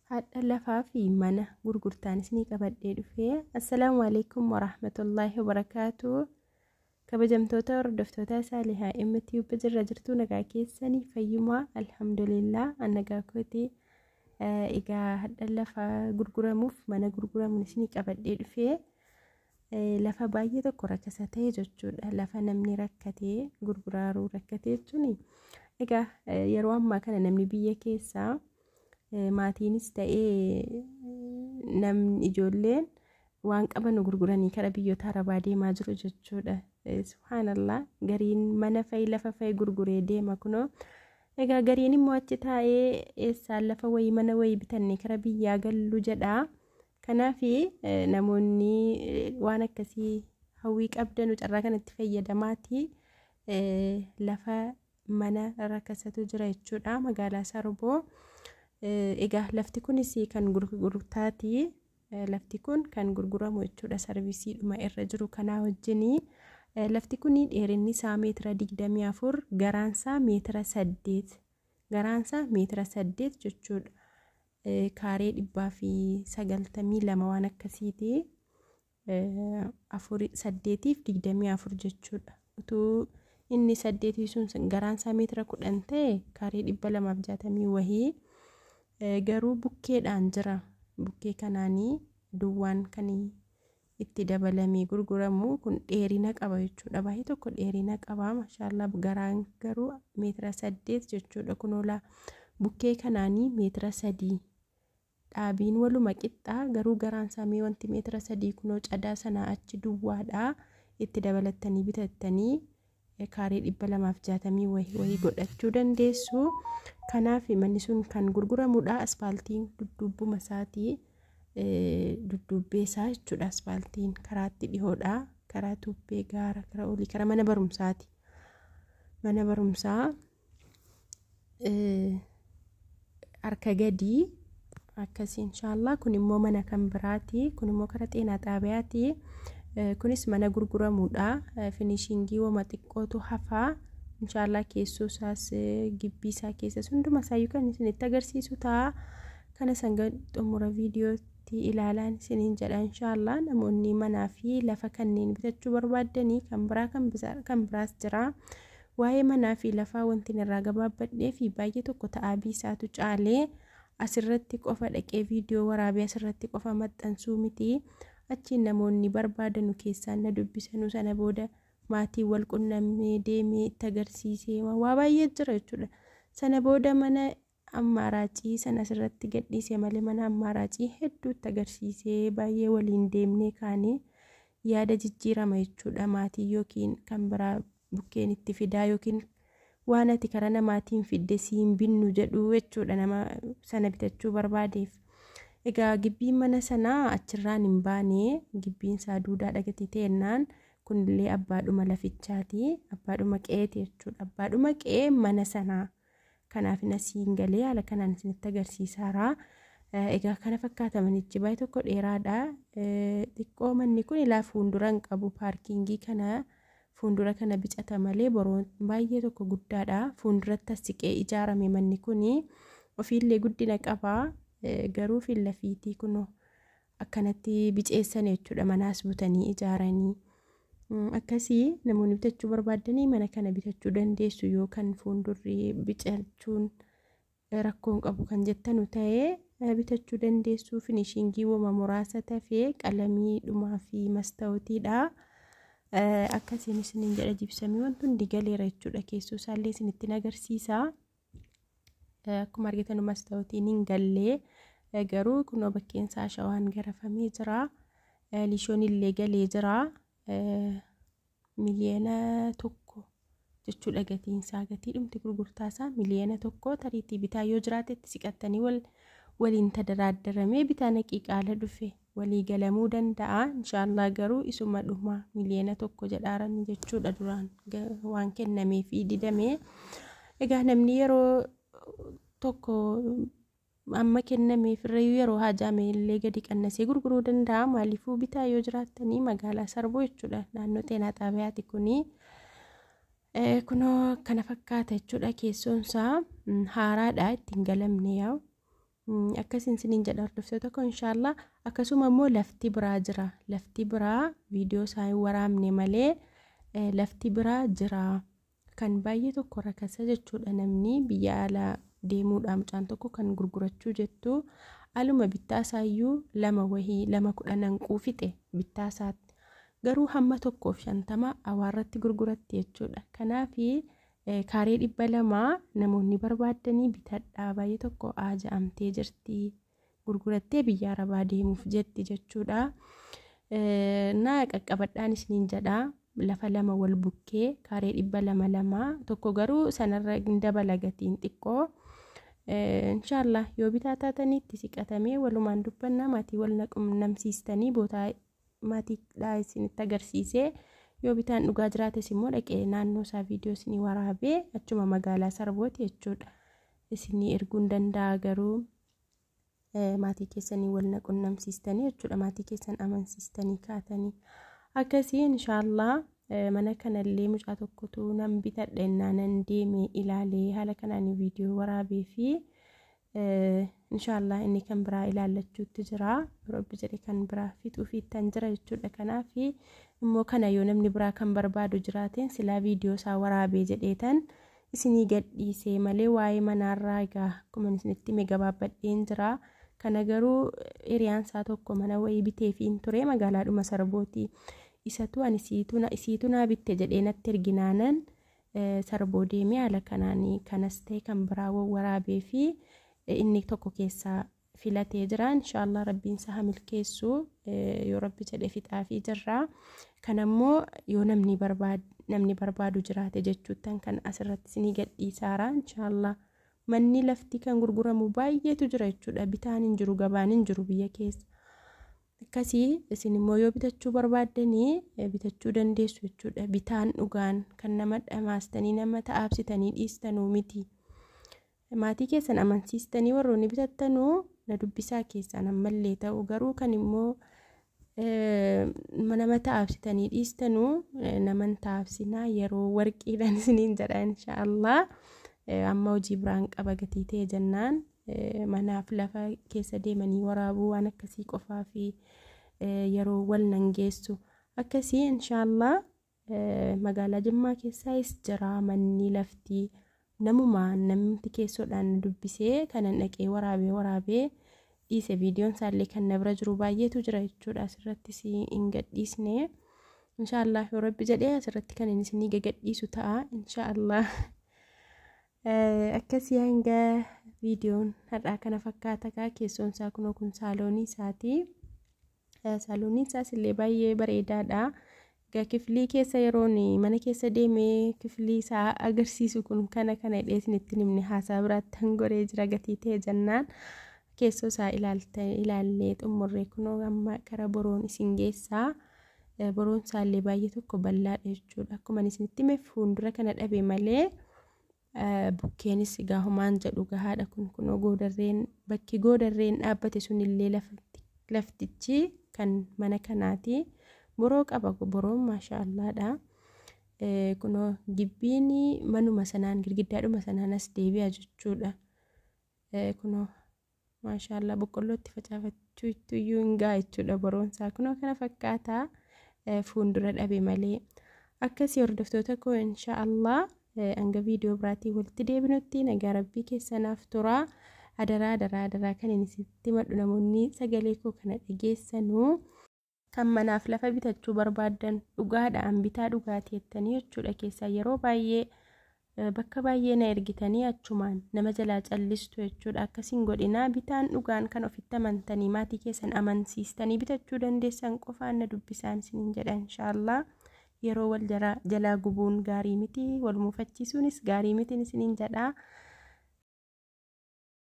Haadha lafaa fi mana gurgurtaan isinii qabadhee dhufee. Assalaamu alaikum warahmatullaahi wabarakaatu. Kabajamtoota hordoftoota Saalihaa MTV jirra jirtu nagaa keessanii fayyumaa alhamdulillah nagaa kooti. Egaa haadha lafaa gurguramuuf mana gurguramuun isinii qabadhee dhufee. Lafa baay'ee tokko rakkasa ta'e jechuudha. Lafa namni rakkatee gurguraaruu rakkatee jechuuni. Egaa yeroo ammaa kana namni biyya keessaa maatiinis ta'ee namni ijoolleen waan qaban gurguranii kara biyyoota arabaa deemaa jiru jechuudha. Subhaanallah, gariin mana fa'i lafa fa'i gurguree deema kunoo. Egaa gariin immoo achi taa'ee eessaan lafa wayii mana wayii bitannee kara biyyaa gallu jedha. Kanaaf namoonni waan akkasii hawwii qabdanu carraa kanatti fayyadamaati. Lafa mana rakkasatu jira jechuudha magaalaa Sarboo. Egaa lafti kunis kan gurgurtaati. Lafti kun kan gurguramu jechuudha sarviisiidhuma irra jiru kanaa wajjinii. Lafti kun dheerinni isaa meetira 24, garaansaa meetira 8. Garaansaa meetira 8 jechuudha. Kaaree 192 waan akkasiiti. 8 jechuudha. Utuu inni 8 sun garaansaa meetira 10 ta'e kaaree 260 wahii. Garuu bukkeedhaan jira. Bukkee kanaanii duwwaan kan itti dabalamee gurguramu kun dheerina qaba jechuudha. Baay'ee tokko dheerina qaba maashaallah. Garaan garuu meetira 8 jechuudha. Kunoola bukkee kanaanii meetira 3. Dhaabiin waluma qixxaa garuu garaan saamee wanti meetira 3 kunoo cadaa sanaa achi duwwaadha. Itti dabalattanii bitattanii kaaree 260 wahii godhachuu dandeessu. Kanaaf manni sun kan gurguramudha. Asfaaltiin duddubbuma isaatii duddubbee isaa jechuudha. Asfaaltiin karaatti dhihoodha. Karaa tuubbee gaara karaa olii karaa mana barumsaati. Mana barumsaa harka gadii akkasii inshallah. Kun immoo mana kan biraati. Kun immoo karaa xeenaa xaabiyaati. Kunis mana gurguramudha. Finishingii wama xiqqootu hafaa. Inshallah keessoo isaas gibbii isaa keessas hunduma isaayyuu kan isinitti agarsiisu ta'a. Kana sanga xumura viidiyootti ilaalaan isiniin jedha inshallah. Namoonni manaa fi lafa kanneen bitachuu barbaaddanii kan biraas jira. Waa'ee manaa fi lafaa wanti irraa gabaabbadhee fi baay'ee tokko ta'aa biisaatu caalee asirratti qofa dhaqee viidiyoo waraabee asirratti qofa maxxansuu miti. Achiin namoonni barbaadanu keessaan na dubbisanu sana booda maatii wal qunnamee deemee itti agarsiisee waa baay'ee jira jechuudha. Sana booda mana ammaaraacii sana asirratti gadhiisee malee mana ammaaraacii hedduu itti agarsiisee baay'ee waliin deemnee kaanee yaada jijjiirama jechuudha. Maatii yookiin kan biraa bukkeen itti fidaa yookiin waan ati karaa namaatiin fidde siin binnu jedhu jechuudha nama sana bitachuu barbaadeef. Egaa gibbiin mana sanaa achirraan hin baane gibbiin isaa duudaa dhagati teennaan kunillee abbaadhuma lafichaati. Abbaadhuma qe'eeti jechuudha. Abbaadhuma qe'ee mana sanaa. Kanaaf nasiin galee haala kanaan isinitti agarsiisaara. Egaa kana fakkaata manichi baay'ee tokko dheeraadha. Xiqqoo manni kun ilaa fuuldura hin qabu. Paarkingii kana fuuldura kana bicata malee boroon baay'ee tokko guddaadha. Fuulduratti as siqee ijaarame manni kuni ofiillee guddina qaba. Garuu fiillafiitii kunoo akkanatti biceessan jechuudha. Manaas butanii ijaaranii. Akkasii namoonni bitachuu barbaadanii mana kana bitachuu dandeessu. Yookaan fuuldurri bicachuun rakkoon qabu kan jettanu ta'ee bitachuu dandeessu. Finishingii wama muraasa tafee qalamii dhumaa fi mastawutiidha. Akkasiin isiniin jedha jibsamii wanti hundi galeera jechuudha. Keessoo isaallee isinitti agarsiisa. Akkuma argitan mastawutiin hin gallee garuu kunoo bakkeen isaa shawaan garafamee jira. Lishoon illee galee jira. Miliyoona 1 jechuudha gatiin isaa. Gatii dhumti gurgurtaa isaa miliyoona 1 tariitii bitaa yoo jiraate itti siqattanii waliin tadaraaddaramee bitaa naqiiqaala dhufe walii galamuu danda'a. Inshallah garuu isuma dhuma miliyoona 1 jedhaaran jechuudha duraan waan kennamee fi didamee. Egaa namni yeroo tokko amma kennamee firreeyyuu yeroo haajame illee gadi qannasee gurguruu danda'a. Maaliifuu bitaa yoo jiraattanii magaalaa Sarboo jechuudha. Naannoo xeenaa xaabiyaati kuni. Kunoo kana fakkaata jechuudha. Keessoon isaa haaraadha ittiin galamne yaa'u. akkasin isiniin jedha hordoftoota koo inshallah. Akkasuma immoo lafti biraa jira. Lafti biraa viidiyoo isaa hin waraabne malee lafti biraa jira. Kan baay'ee tokko rakasa jechuudha. Namni biyya alaa deemuudhaan mucaan tokko kan gurgurachuu jettu aluma bittaa isaayyuu 2 wahii 210 quufite bittaa isaatti. Garuu hamma 150 awaarratti gurguratti jechuudha. Kanaafi kaaree 200 namoonni barbaadanii bitadhaa baay'ee tokko ajaa'amtee jirti. Gurgurattee biyya arabaa deemuuf jetti jechuudha. Naa qaqqabadhaan isiniin jedha. Lafa 2 wal bukkee kaaree 200 tokko garuu sanarra dabala gatiin xiqqoo. Inshallah yoo bitaa taatanitti siqatamee walumaan dubbannaa maatii wal qunnamsiistanii bootaa maatiidhaa isinitti agarsiisee yoo bitaan dhugaa jiraates immoo dhaqee naannoo isaa viidiyoo isinii waraabee achuma magaalaa Sarbooti jechuudha. Isinii erguun danda'a garuu maatii keessanii wal qunnamsiistanii jechuudha. Maatii keessan amansiistanii kaatanii akkasii inshallah mana kanallee mucaa tokkotu nan bitadhe naan deemee ilaalee haala kanaan viidiyoo waraabee fi inshallah inni kan biraa ilaallachuutti jira. Rabbi jedhe kan biraa fituu fi tan jira jechuudha. Kanaaf immoo kana yoo namni biraa kan barbaadu jiraateen silaa viidiyoo isaa waraabee jedheetan isinii gadhiisee malee waa'ee manaarraa egaa akkuma isinitti mee gabaabbadheen jira. Kana garuu hiriyaan isaa tokko mana wayii bitee fi ture magaalaadhuma Sarbooti. Isatu ani isiitu naa bitte jedhee natti erginaanan Sarboo deemee haala kanaanii kanas ta'e kan biraa waraabee fi inni tokko keessaa filatee jira. Inshallah rabbiin isaa milkeessu yoo rabbi jedhe fixaa fi jirra. Kanammoo yoo namni barbaadu jiraate jechuuttan kan asirratti isinii gadhiisaara inshallah. Manni lafti kan gurguramu baay'eetu jira jechuudha. Bitaan hin jiru, gabaan hin jiru biyya keessa. Akkasii isin immoo yoo bitachuu barbaaddanii bitachuu dandeessu jechuudha. Bitaan dhugaan kan nama dhamaastanii nama ta'aabsitanii dhiistanuu miti. Maatii keessan amansiistanii warroonni bitattanuu na dubbisaa keessan ammallee ta'u garuu kan immoo nama ta'aabsitanii dhiistanuu naman ta'aabsinaa yeroo warqiidhaan isiniin jedha inshallah. Amma hojii biraan qaba gatii ta'e jennaan manaaf lafa keessa deemanii waraabuu waan akkasii qofaa fi yeroo wal nan geessu akkasii inshallah. Magaalaa Jimmaa keessaayis jira manni lafti namni keessodhaan dubbisee kanan dhaqee waraabee dhiise viidiyoon isaallee kan na bira jiru baay'eetu jira jechuudha. Asirratti hin gadhiisne inshallah yoo rabbi jedhee asirratti kan inni isinii gadhiisu ta'a inshallah. Akkasii hanga viidiyoon har'aa kana fakkaata keessoon isaa kun saaloonii isaati. Saaloonii isaas illee baay'ee bareedaadha. Kiflii keessa yeroon mana keessa deemee kiflii isaa agarsiisu kun kana dheesinitti nimni haasaa biraatti hangoree jira gatii ta'e jennaan. Keessoo isaa ilaallee xumurree kunoo amma kara boroon isin geessaa. Boroon isaallee baay'ee tokko bal'aadha jechuudha. Akkuma isinitti hime fuuldura kana dhabe malee bukkeenis gaahumaan jedhu gahaadha kunoo bakki goodarreen dhaabbate sunillee laftichi kan mana kanaati. Boroo qaba boroon maashaallaadha. Kunoo gibbiin manuma sanaan girgiddaadhuma sanaanas deebi'a jechuudha. Kunoo maashaallah boqqollootti facaafachuu iyyuu hin ga'a jechuudha boroon isaa kunoo kana fakkaata fuuldura dhabe malee. Akkasii hordoftoota koo inshaallah hanga viidiyoo biraatii walitti deebinutti nagaa rabbii keessanaaf tura. Adaraa kan isinitti madhu namoonni sagalee koo kana dhageessanuu kan manaaf lafa bitachuu barbaadan dhugaadhaan bitaa dhugaatii jettanii jechuudha. Keessaa yeroo baay'ee bakka baay'ee na ergitanii achumaan nama jalaa callistu jechuudha. Akkasiin godhinaa bitaan dhugaan kan ofitti amantanii maatii keessan amansiistanii bitachuu dandeessan qofaan na dubbisaan isiniin jedha inshaallah. Yeroo wal jalaa gubuun gaarii miti, wal muufachiisuunis gaarii miti isiniin jedha.